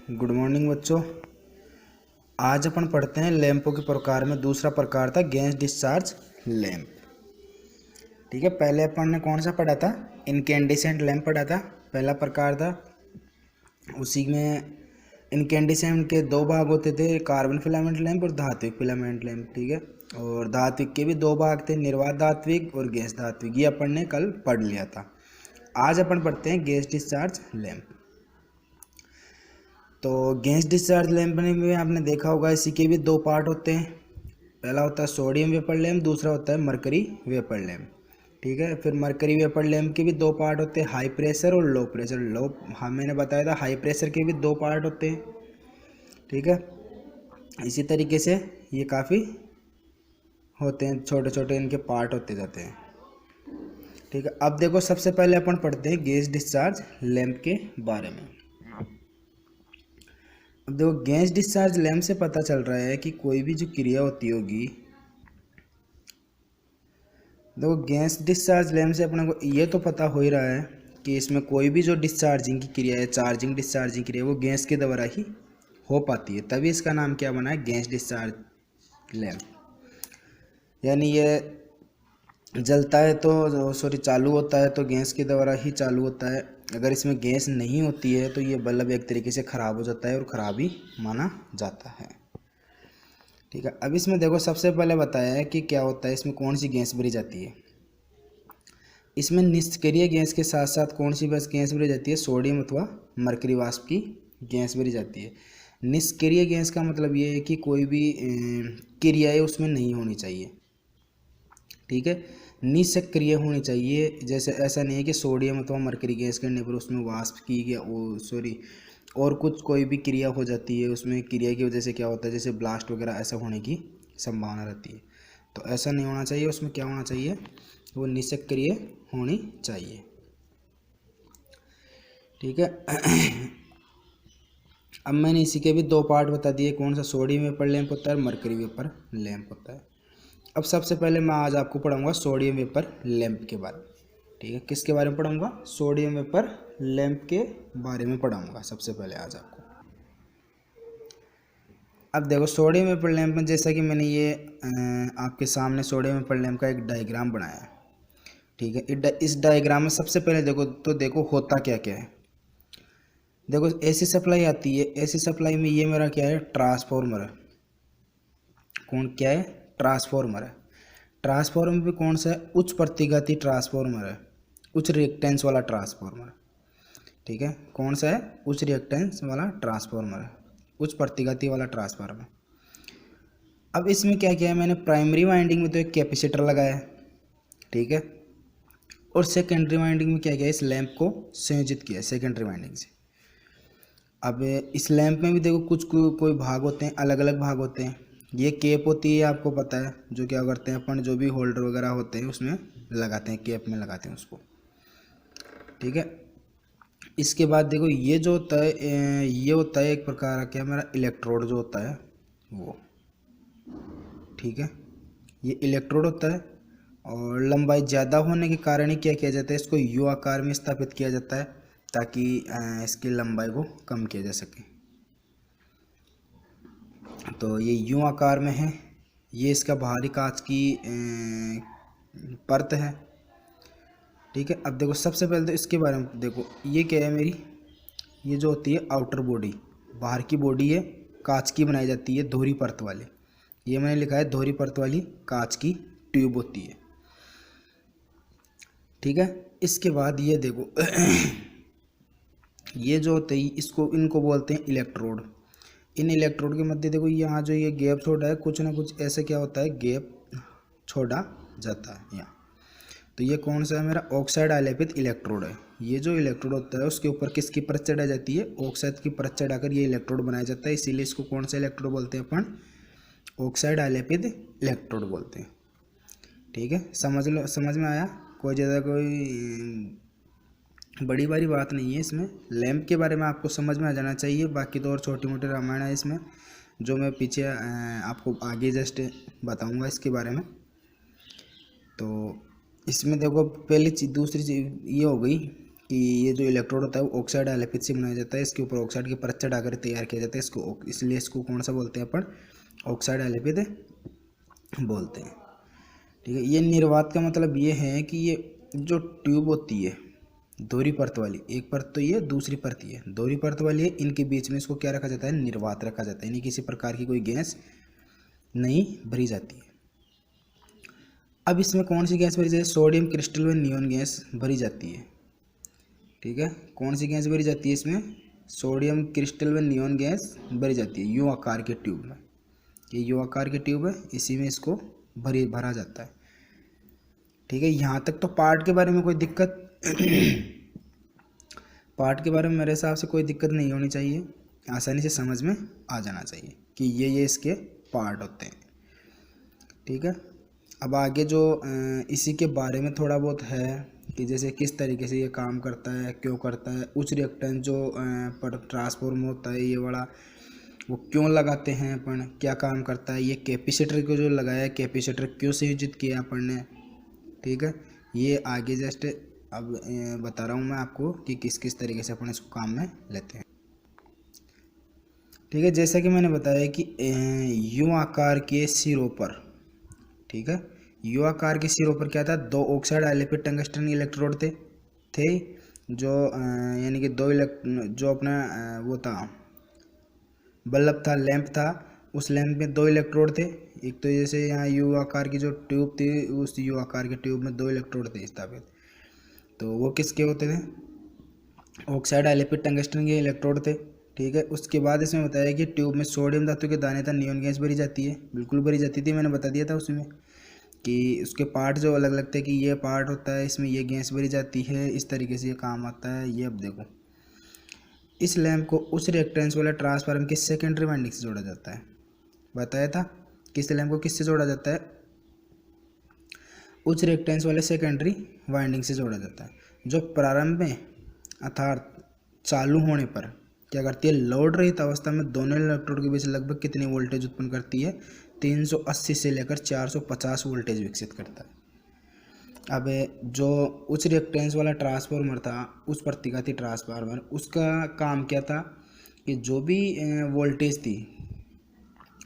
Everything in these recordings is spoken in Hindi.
गुड मॉर्निंग बच्चों। आज अपन पढ़ते हैं लैंपों के प्रकार में दूसरा प्रकार था गैस डिस्चार्ज लैंप। ठीक है, पहले अपन ने कौन सा पढ़ा था? इनकेंडिसेंट लैंप पढ़ा था, पहला प्रकार था। उसी में इनकेंडिसेंट के दो भाग होते थे, कार्बन फिलामेंट लैंप और धात्विक फिलामेंट लैंप। ठीक है, और धात्विक के भी दो भाग थे, निर्वात धात्विक और गैस धात्विक। ये अपन ने कल पढ़ लिया था। आज अपन पढ़ते हैं गैस डिस्चार्ज लैंप। तो गैस डिस्चार्ज लैंप में आपने देखा होगा इसी के भी दो पार्ट होते हैं। पहला होता है सोडियम वेपर लैंप, दूसरा होता है मरकरी वेपर लैंप। ठीक है, फिर मरकरी वेपर लैंप के भी दो पार्ट होते हैं, हाई प्रेशर और लो प्रेशर। हाँ, मैंने बताया था हाई प्रेशर के भी दो पार्ट होते हैं। ठीक है, इसी तरीके से ये काफ़ी होते हैं, छोटे छोटे इनके पार्ट होते जाते हैं। ठीक है, अब देखो सबसे पहले अपन पढ़ते हैं गैस डिस्चार्ज लैंप के बारे में। अब देखो गैस डिस्चार्ज लैंप से पता चल रहा है कि कोई भी जो क्रिया होती होगी, देखो गैस डिस्चार्ज लैंप से अपने को ये तो पता हो ही रहा है कि इसमें कोई भी जो डिस्चार्जिंग की क्रिया है, चार्जिंग डिस्चार्जिंग क्रिया, वो गैस के द्वारा ही हो पाती है। तभी इसका नाम क्या बना है? Gas discharge lamp. यानी ये जलता है तो चालू होता है तो गैस के द्वारा ही चालू होता है। अगर इसमें गैस नहीं होती है तो ये बल्ब एक तरीके से ख़राब हो जाता है और ख़राब ही माना जाता है। ठीक है, अब इसमें देखो सबसे पहले बताया है कि क्या होता है, इसमें कौन सी गैस भरी जाती है। इसमें निष्क्रिय गैस के साथ साथ कौन सी बस गैस भरी जाती है? सोडियम अथवा मरकरी वाष्प की गैस भरी जाती है। निष्क्रिय गैस का मतलब ये है कि कोई भी क्रियाएँ उसमें नहीं होनी चाहिए। ठीक है, निष्क्रिय होनी चाहिए। जैसे ऐसा नहीं है कि सोडियम अथवा मरकरी गैस करने पर उसमें वाष्प की या और कुछ कोई भी क्रिया हो जाती है, उसमें क्रिया की वजह से क्या होता है, जैसे ब्लास्ट वगैरह ऐसा होने की संभावना रहती है। तो ऐसा नहीं होना चाहिए, उसमें क्या होना चाहिए? वो निष्क्रिय होनी चाहिए। ठीक है, अब मैंने इसी के भी दो पार्ट बता दिए, कौन सा सोडियम वेपर लैंप होता है और मरकरी वेपर लैंप होता है। अब सबसे पहले मैं आज आपको पढ़ाऊंगा सोडियम वेपर लैंप के बारे में। ठीक है, किसके बारे में पढ़ाऊंगा? सोडियम वेपर लैंप के बारे में पढ़ाऊंगा सबसे पहले आज आपको। अब देखो सोडियम वेपर लैंप में, जैसा कि मैंने ये आपके सामने सोडियम वेपर लैंप का एक डायग्राम बनाया है। ठीक है, इस डायग्राम में सबसे पहले देखो होता क्या क्या है। देखो एसी सप्लाई आती है, एसी सप्लाई में ये मेरा क्या है? ट्रांसफॉर्मर है। कौन क्या है? ट्रांसफॉर्मर है। ट्रांसफॉर्मर भी कौन सा है? उच्च प्रतिघाती ट्रांसफॉर्मर है, उच्च रिएक्टेंस वाला ट्रांसफॉर्मर। ठीक है, कौन सा है? उच्च रिएक्टेंस वाला ट्रांसफॉर्मर है, उच्च प्रतिघाती वाला ट्रांसफॉर्मर। अब इसमें क्या किया है मैंने? प्राइमरी वाइंडिंग में तो एक कैपेसिटर लगाया है। ठीक है, और सेकेंडरी वाइंडिंग में क्या किया? इस लैंप को संयोजित किया सेकेंडरी वाइंडिंग से। अब इस लैंप में भी देखो कुछ कोई भाग होते हैं, अलग अलग भाग होते हैं। ये केप होती है, आपको पता है, जो क्या करते हैं अपन, जो भी होल्डर वगैरह होते हैं उसमें लगाते हैं, केप में लगाते हैं उसको। ठीक है, इसके बाद देखो ये जो होता है, ये होता है एक प्रकार का क्या, मेरा इलेक्ट्रोड जो होता है वो। ठीक है, ये इलेक्ट्रोड होता है और लंबाई ज़्यादा होने के कारण ही क्या किया जाता है, इसको यू आकार में स्थापित किया जाता है ताकि इसकी लंबाई को कम किया जा सके। तो ये यूं आकार में है, ये इसका बाहरी कांच की परत है। ठीक है, अब देखो सबसे पहले तो इसके बारे में देखो, ये क्या है मेरी, ये जो होती है आउटर बॉडी, बाहर की बॉडी है, कांच की बनाई जाती है, दोहरी परत वाली। ये मैंने लिखा है दोहरी परत वाली कांच की ट्यूब होती है। ठीक है, इसके बाद ये देखो ये जो होते हैं इनको बोलते हैं इलेक्ट्रोड। इन इलेक्ट्रोड के मध्य देखो यहाँ जो ये गैप छोड़ा है, कुछ ना कुछ ऐसे क्या होता है, गैप छोड़ा जाता है यहाँ। तो ये कौन सा है मेरा? ऑक्साइड आलेपित इलेक्ट्रोड है। ये जो इलेक्ट्रोड होता है उसके ऊपर किसकी परत चढ़ाई जाती है? ऑक्साइड की परत चढ़ाकर ये इलेक्ट्रोड बनाया जाता है, इसीलिए इसको कौन सा इलेक्ट्रोड बोलते हैं अपन? ऑक्साइड आलेपित इलेक्ट्रोड बोलते हैं। ठीक है, समझ लो, समझ में आया? कोई ज़्यादा कोई बड़ी बारी बात नहीं है इसमें। लैंप के बारे में आपको समझ में आ जाना चाहिए, बाकी तो और छोटी मोटी रामायण है इसमें, जो मैं पीछे आपको आगे जस्ट बताऊंगा इसके बारे में। तो इसमें देखो पहली चीज़, दूसरी चीज़ ये हो गई कि ये जो इलेक्ट्रोड होता है वो ऑक्साइड एल्फिद से बनाया जाता है, इसके ऊपर ऑक्साइड की परत चढ़ाकर तैयार किया जाता है इसको, इसलिए इसको कौन सा बोलते हैं अपन, ऑक्साइड एल्फिद बोलते हैं। ठीक है, ये निर्वात का मतलब ये है कि ये जो ट्यूब होती है दोहरी परत वाली, एक परत तो ये, दूसरी परत ये, दोहरी परत वाली है, इनके बीच में इसको क्या रखा जाता है, निर्वात रखा जाता है, यानी किसी प्रकार की कोई गैस नहीं भरी जाती है। अब इसमें कौन सी गैस भरी जाती है, सोडियम क्रिस्टल व नियोन गैस भरी जाती है। ठीक है, कौन सी गैस भरी जाती है इसमें, सोडियम क्रिस्टल व नियोन गैस भरी जाती है यू आकार के ट्यूब में। ये यू आकार के ट्यूब है, इसी में इसको भरा जाता है। ठीक है, यहाँ तक तो पार्ट के बारे में कोई दिक्कत पार्ट के बारे में मेरे हिसाब से कोई दिक्कत नहीं होनी चाहिए, आसानी से समझ में आ जाना चाहिए कि ये इसके पार्ट होते हैं। ठीक है, अब आगे जो इसी के बारे में थोड़ा बहुत है कि जैसे किस तरीके से ये काम करता है, क्यों करता है, उच्च रिएक्टेंस जो पर ट्रांसफॉर्म होता है ये वाला, वो क्यों लगाते हैं अपन, क्या काम करता है, ये कैपेसिटर को जो लगाया है कैपेसिटर क्यों संयोजित किया अपन ने। ठीक है, ये आगे जस्ट अब बता रहा हूँ मैं आपको कि किस किस तरीके से अपन इसको काम में लेते हैं। ठीक है, जैसा कि मैंने बताया कि यू आकार के सिरों पर, ठीक है, यू आकार के सिरों पर क्या था, दो ऑक्साइड एलिफिड टंगस्टन इलेक्ट्रोड थे जो यानी कि जो अपना वो था बल्ब था, लैंप था, उस लैंप में दो इलेक्ट्रोड थे। एक तो जैसे यहाँ यू आकार की जो ट्यूब थी, उस यू आकार के ट्यूब में दो इलेक्ट्रोड थे स्थापित, तो वो किसके होते थे, ऑक्साइड एलिफिड टंगस्टन के इलेक्ट्रोड थे। ठीक है, उसके बाद इसमें बताया कि ट्यूब में सोडियम धातु के दाने था, नियोन गैस भरी जाती है, बिल्कुल भरी जाती थी, मैंने बता दिया था उसमें कि उसके पार्ट जो अलग अलग थे कि ये पार्ट होता है, इसमें ये गैस भरी जाती है, इस तरीके से ये काम आता है। ये अब देखो, इस लैंप को उस रिएक्टेंस वाले ट्रांसफार्मर की सेकेंडरी वाइंडिंग से जोड़ा जाता है। बताया था किस लैंप को किससे जोड़ा जाता है, उच्च रिएक्टेंस वाले सेकेंडरी वाइंडिंग से जोड़ा जाता है, जो प्रारंभ में अर्थात चालू होने पर क्या करती है, लोड रहित अवस्था में दोनों इलेक्ट्रोड के बीच लगभग कितनी वोल्टेज उत्पन्न करती है, 380 से लेकर 450 वोल्टेज विकसित करता है। अब जो उच्च रिएक्टेंस वाला ट्रांसफार्मर था, उस प्रतिघाती ट्रांसफार्मर, उसका काम क्या था कि जो भी वोल्टेज थी,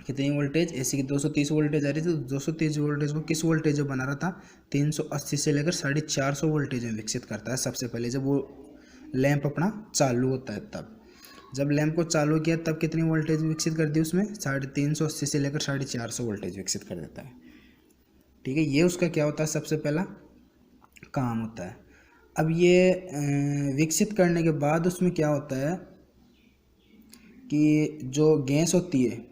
कितनी वोल्टेज, ऐसी कि 230 वोल्टेज आ रही थी, तो 230 वोल्टेज को किस वोल्टेज जो बना रहा था, 380 से लेकर 450 वोल्टेज में विकसित करता है। सबसे पहले जब वो लैंप अपना चालू होता है, तब जब लैंप को चालू किया तब कितनी वोल्टेज विकसित कर दी उसमें, 380 से लेकर 450 वोल्टेज विकसित कर देता है। ठीक है, ये उसका क्या होता है, सबसे पहला काम होता है। अब ये विकसित करने के बाद उसमें क्या होता है कि जो गैस होती है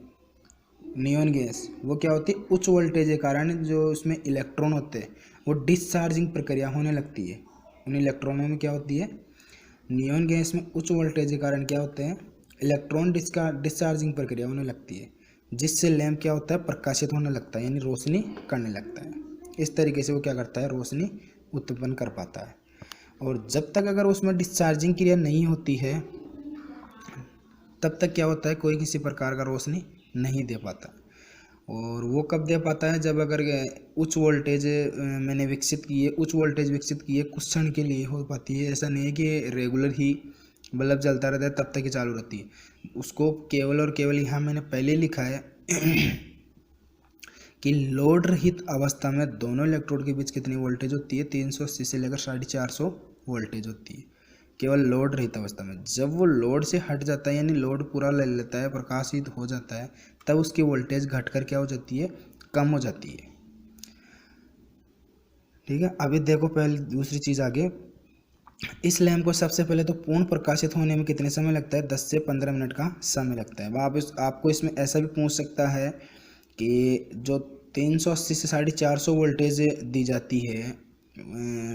नियोन गैस, वो क्या होती है, उच्च वोल्टेज के कारण जो उसमें इलेक्ट्रॉन होते हैं वो डिस्चार्जिंग प्रक्रिया होने लगती है। उन इलेक्ट्रॉनों में क्या होती है, नियोन गैस में उच्च वोल्टेज के कारण क्या होते हैं, इलेक्ट्रॉन डिस्चार्जिंग प्रक्रिया होने लगती है, जिससे लैंप क्या होता है, प्रकाशित होने लगता है, यानी रोशनी करने लगता है। इस तरीके से वो क्या करता है, रोशनी उत्पन्न कर पाता है। और जब तक अगर उसमें डिस्चार्जिंग क्रिया नहीं होती है तब तक क्या होता है, कोई किसी प्रकार का रोशनी नहीं दे पाता। और वो कब दे पाता है, जब अगर उच्च वोल्टेज मैंने विकसित की है, उच्च वोल्टेज विकसित की है, कुछ क्षण के लिए हो पाती है। ऐसा नहीं है कि रेगुलर ही बल्ब जलता रहता है तब तक ही चालू रहती है। उसको केवल और केवल यहाँ मैंने पहले लिखा है कि लोड रहित अवस्था में दोनों इलेक्ट्रोड के बीच कितनी वोल्टेज होती है, 380 से लेकर 450 वोल्टेज होती है, केवल लोड रहित अवस्था में। जब वो लोड से हट जाता है, यानी लोड पूरा ले लेता है, प्रकाशित हो जाता है, तब उसकी वोल्टेज घटकर क्या हो जाती है, कम हो जाती है। ठीक है, अभी देखो पहले दूसरी चीज़ आगे, इस लैंप को सबसे पहले तो पूर्ण प्रकाशित होने में कितने समय लगता है, 10 से 15 मिनट का समय लगता है। आपको इसमें ऐसा भी पूछ सकता है कि जो 380 से 450 वोल्टेज दी जाती है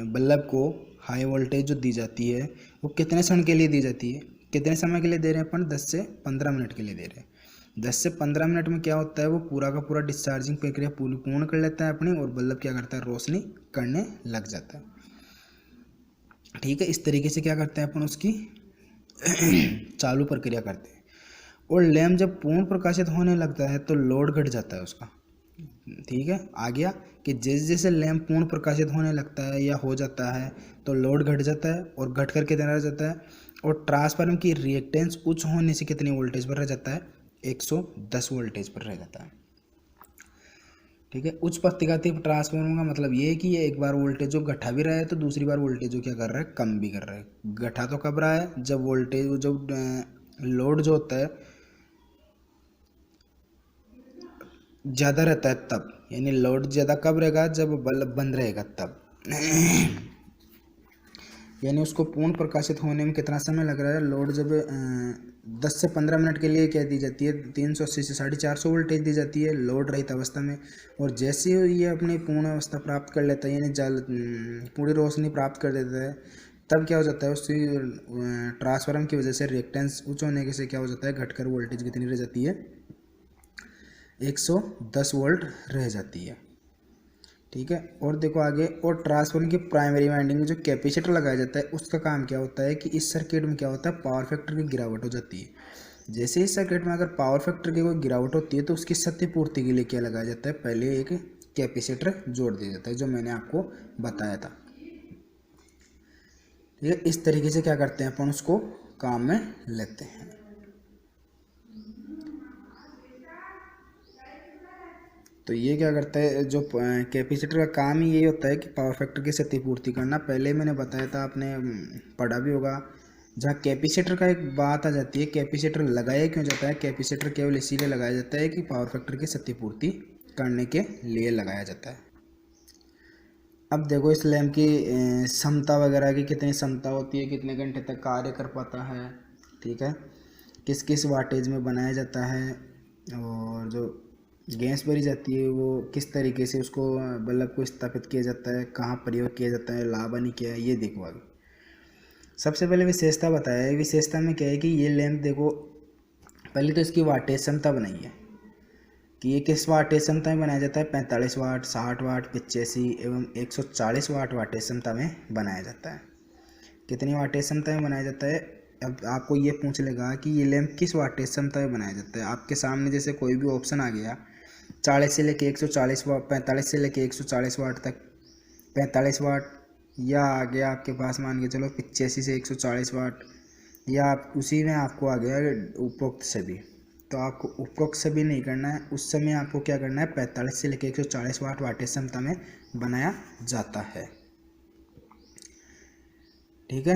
बल्ब को, हाई वोल्टेज जो दी जाती है, वो कितने क्षण के लिए दी जाती है, कितने समय के लिए दे रहे हैं अपन, 10 से 15 मिनट के लिए दे रहे हैं। 10 से 15 मिनट में क्या होता है, वो पूरा का पूरा डिस्चार्जिंग प्रक्रिया पूर्ण कर लेता है अपनी, और बल्ब क्या करता है, रोशनी करने लग जाता है। ठीक है, इस तरीके से क्या करते हैं अपन, उसकी चालू प्रक्रिया करते हैं। और लैंप जब पूर्ण प्रकाशित होने लगता है तो लोड घट जाता है उसका। ठीक है, आ गया कि जैसे जैसे लैंप पूर्ण प्रकाशित होने लगता है या हो जाता है तो लोड घट जाता है और घट कर कितना रह जाता है, और ट्रांसफार्मर की रिएक्टेंस उच्च होने से कितनी वोल्टेज पर रह जाता है, 110 वोल्टेज पर रह जाता है। ठीक है, उच्च प्रतिघाती ट्रांसफार्मर का मतलब ये है कि ये एक बार वोल्टेज जो घटा भी रहा है तो दूसरी बार वोल्टेज जो क्या कर रहा है, कम भी कर रहा है। घटा तो कब रहा है, जब वोल्टेज जब लोड जो होता है ज़्यादा रहता है तब, यानी लोड ज़्यादा कब रहेगा, जब बल्ब बंद रहेगा तब। यानी उसको पूर्ण प्रकाशित होने में कितना समय लग रहा है, लोड जब 10 से 15 मिनट के लिए क्या दी जाती है, 380 से 450 वोल्टेज दी जाती है लोड रहित अवस्था में। और जैसे ही ये अपनी पूर्ण अवस्था प्राप्त कर लेता है, यानी पूरी रोशनी प्राप्त कर देता है, तब क्या हो जाता है, उसकी ट्रांसफार्मर की वजह से रिएक्टेंस उच्च होने से क्या हो जाता है, घटकर वोल्टेज कितनी रह जाती है, 110 वोल्ट रह जाती है। ठीक है, और देखो आगे, और ट्रांसफार्मर की प्राइमरी वाइंडिंग में जो कैपेसिटर लगाया जाता है उसका काम क्या होता है कि इस सर्किट में क्या होता है, पावर फैक्टर की गिरावट हो जाती है। जैसे इस सर्किट में अगर पावर फैक्टर की कोई गिरावट होती है तो उसकी सत्य पूर्ति के लिए क्या लगाया जाता है, पहले एक कैपेसिटर जोड़ दिया जाता है, जो मैंने आपको बताया था। ठीक है, इस तरीके से क्या करते हैं अपन उसको काम में लेते हैं। तो ये क्या करता है, जो कैपेसिटर का काम ही यही होता है कि पावर फैक्टर की क्षतिपूर्ति करना। पहले मैंने बताया था, आपने पढ़ा भी होगा। जहाँ कैपेसिटर का एक बात आ जाती है, कैपेसिटर लगाया क्यों जाता है, कैपेसिटर केवल इसीलिए लगाया जाता है कि पावर फैक्टर की क्षतिपूर्ति करने के लिए लगाया जाता है। अब देखो इस लैंप की क्षमता वगैरह की कितनी क्षमता होती है, कितने घंटे तक कार्य कर पाता है, ठीक है, किस किस वाटेज में बनाया जाता है, और जो गैस भरी जाती है वो किस तरीके से उसको बल्ब को स्थापित किया जाता है, कहाँ प्रयोग किया जाता है, लाभ हानि क्या है, ये देखो आगे। सबसे पहले विशेषता बताया है। विशेषता में क्या है कि ये लैंप देखो, पहले तो इसकी वाटेज क्षमता बनाई है कि ये किस वाटेज क्षमता में बनाया जाता है, 45 वाट, 60 वाट, 85 एवं 140 वाट वाटेज क्षमता में बनाया जाता है। कितनी वाटेज क्षमता में बनाया जाता है। अब आपको ये पूछ लेगा कि ये लैंप किस वाटेज क्षमता में बनाया जाता है। आपके सामने जैसे कोई भी ऑप्शन आ गया, 40 से लेके 140 वाट, 45 से लेके 140 वाट तक, 45 वाट, या आ गया आपके पास मान के चलो 85 से 140 वाट, या आप उसी में आपको आ गया उपरोक्त सभी। तो आपको उपरोक्त सभी नहीं करना है, उस समय आपको क्या करना है, 45 से लेकर 140 वाट वाटेज क्षमता में बनाया जाता है। ठीक है,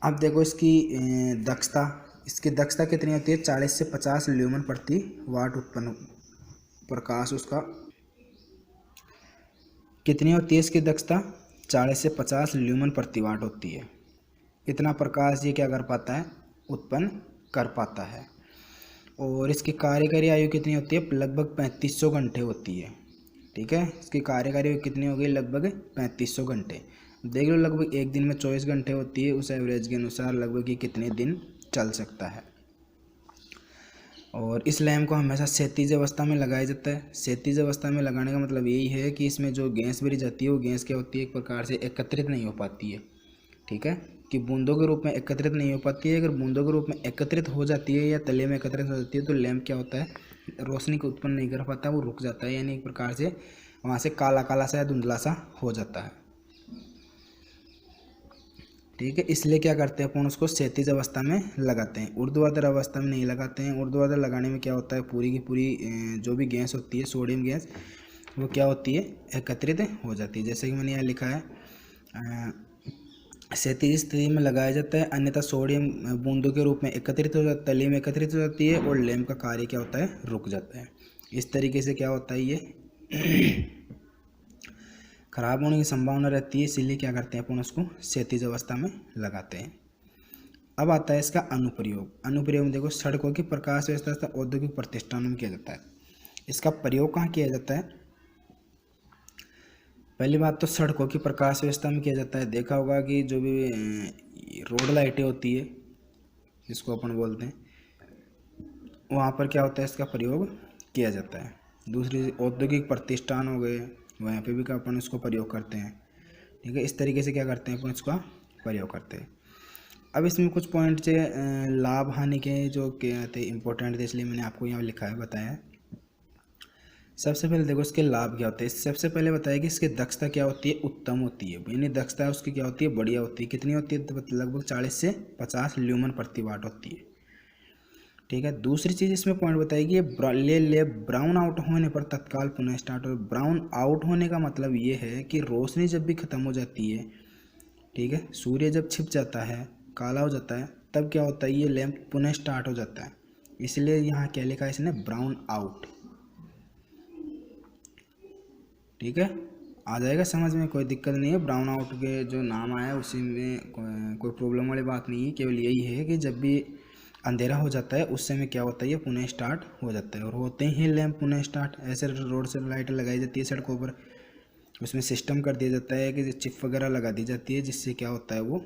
अब देखो इसकी दक्षता, इसकी दक्षता कितनी होती है, 40 से 50 ल्यूमेन प्रति वाट उत्पन्न प्रकाश उसका कितनी होती है, इसकी दक्षता 40 से 50 ल्यूमेन प्रति वाट होती है। इतना प्रकाश ये क्या कर पाता है, उत्पन्न कर पाता है। और इसकी कार्यकारी आयु कितनी होती है, लगभग 3500 घंटे होती है। ठीक है, इसकी कार्यकारी आयु कितनी हो गई, लगभग 3500 घंटे। देख लो, लगभग एक दिन में 24 घंटे होती है, उस एवरेज के अनुसार लगभग ये कितने दिन चल सकता है। और इस लैंप को हमेशा क्षैतिज अवस्था में लगाया जाता है। क्षैतिज अवस्था में लगाने का मतलब यही है कि इसमें जो गैस भरी जाती है वो गैस क्या होती है, एक प्रकार से एकत्रित नहीं हो पाती है। ठीक है, कि बूंदों के रूप में एकत्रित नहीं हो पाती है। अगर बूंदों के रूप में एकत्रित हो जाती है या तले में एकत्रित हो जाती है तो लैंप क्या होता है, रोशनी को उत्पन्न नहीं कर पाता, वो रुक जाता है, यानी एक प्रकार से वहाँ से काला काला सा या धुंधला सा हो जाता है। ठीक है, इसलिए क्या करते हैं अपन उसको क्षैतिज अवस्था में लगाते हैं, ऊर्ध्वाधर अवस्था में नहीं लगाते हैं। ऊर्ध्वाधर लगाने में क्या होता है, पूरी की पूरी जो भी गैस होती है, सोडियम गैस, वो क्या होती है, एकत्रित हो जाती है। जैसे कि मैंने यहाँ लिखा है, क्षैतिज स्थिति में लगाया जाता है, अन्यथा सोडियम बूंदों के रूप में एकत्रित हो जाता है, तले में एकत्रित हो जाती है और लैंप का कार्य क्या होता है, रुक जाता है। इस तरीके से क्या होता है, ये खराब होने की संभावना रहती है, इसीलिए क्या करते हैं अपन उसको क्षैतिज अवस्था में लगाते हैं। अब आता है इसका अनुप्रयोग। अनुप्रयोग में देखो, सड़कों की प्रकाश व्यवस्था तथा औद्योगिक प्रतिष्ठानों में किया जाता है। इसका प्रयोग कहाँ किया जाता है, पहली बात तो सड़कों की प्रकाश व्यवस्था में किया जाता है। देखा होगा कि जो भी रोड लाइटें होती है जिसको अपन बोलते हैं, वहाँ पर क्या होता है, इसका प्रयोग किया जाता है। दूसरी औद्योगिक प्रतिष्ठान हो गए, वहाँ पे भी क्या अपन इसको प्रयोग करते हैं। ठीक है, इस तरीके से क्या करते हैं अपन इसका प्रयोग करते हैं। अब इसमें कुछ पॉइंट से लाभ हानि के जो क्या थे, इम्पोर्टेंट थे, इसलिए मैंने आपको यहाँ लिखा है, बताया है। सबसे पहले देखो इसके लाभ क्या होते हैं। सबसे पहले बताया कि इसकी दक्षता क्या होती है, उत्तम होती है, यानी दक्षता उसकी क्या होती है, बढ़िया होती है। कितनी होती है, तो लगभग 40 से 50 ल्यूमन प्रति वाट होती है। ठीक है। दूसरी चीज़ इसमें पॉइंट बताएगी, ये ले ब्राउन आउट होने पर तत्काल पुनः स्टार्ट हो। ब्राउन आउट होने का मतलब ये है कि रोशनी जब भी खत्म हो जाती है, ठीक है, सूर्य जब छिप जाता है, काला हो जाता है, तब क्या होता है, ये लैंप पुनः स्टार्ट हो जाता है। इसलिए यहाँ क्या लिखा है इसने, ब्राउन आउट। ठीक है, आ जाएगा समझ में, कोई दिक्कत नहीं है। ब्राउन आउट के जो नाम आया उसी में कोई प्रॉब्लम वाली बात नहीं है। केवल यही है कि जब भी अंधेरा हो जाता है उस समय क्या होता है, ये पुनः स्टार्ट हो जाता है। और होते ही लैंप पुनः स्टार्ट। ऐसे रोड से लाइटें लगाई जाती है सड़कों पर, उसमें सिस्टम कर दिया जाता है कि चिप वगैरह लगा दी जाती है, जिससे क्या होता है वो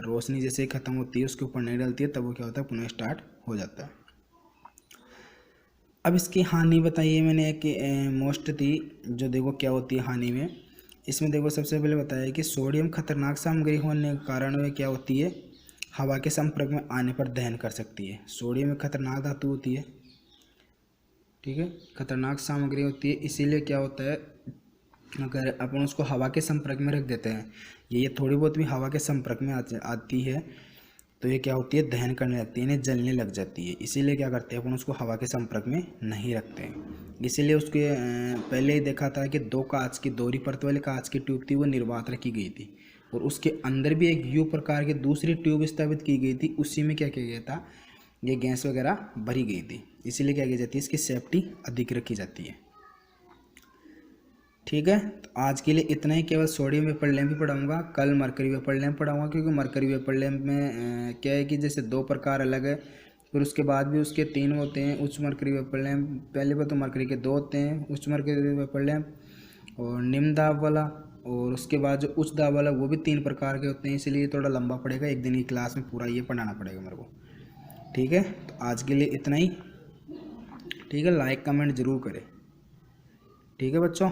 रोशनी जैसे ही ख़त्म होती है उसके ऊपर नहीं डलती है, तब वो क्या होता है, पुनः स्टार्ट हो जाता है। अब इसकी हानि बताइए मैंने कि मोस्ट थी जो देखो क्या होती है हानि में। इसमें देखो सबसे पहले बताया कि सोडियम खतरनाक सामग्री होने के कारण वह क्या होती है, हवा के संपर्क में आने पर दहन कर सकती है। सोडियम एक खतरनाक धातु होती है, ठीक है, खतरनाक सामग्री होती है। इसीलिए क्या होता है, अगर अपन उसको हवा के संपर्क में रख देते हैं, ये थोड़ी बहुत भी हवा के संपर्क में आती है तो ये क्या होती है, दहन करने लगती है, इन्हें जलने लग जाती है। इसीलिए क्या करते हैं अपन उसको हवा के संपर्क में नहीं रखते हैं। इसीलिए उसके पहले ही देखा था कि दो कांच की दोहरी परत वाली कांच की ट्यूब थी, वो निर्वात रखी गई थी, और उसके अंदर भी एक यू प्रकार की दूसरी ट्यूब स्थापित की गई थी। उसी में क्या किया गया था, ये गैस वगैरह भरी गई थी। इसीलिए क्या की जाती है, इसकी सेफ्टी अधिक रखी जाती है। ठीक है, तो आज के लिए इतना ही। केवल सोडियम वेपर लैंप ही पढ़ाऊँगा, कल मरकरी वेपर लैंप पढ़ाऊँगा, क्योंकि मरकरी वेपर लैंप में क्या है कि जैसे दो प्रकार अलग है, फिर उसके बाद भी उसके तीन होते हैं। उच्च मरकरी वेपर लैंप, पहले बार तो मरकरी के दो होते हैं, उच्च मरकरी वेपर लैंप और निम्न दाब वाला, और उसके बाद जो उच्च दाब वाला वो भी 3 प्रकार के होते हैं। इसलिए थोड़ा लंबा पड़ेगा, एक दिन की क्लास में पूरा ये पढ़ाना पड़ेगा मेरे को। ठीक है, तो आज के लिए इतना ही। ठीक है, लाइक कमेंट ज़रूर करें। ठीक है बच्चों।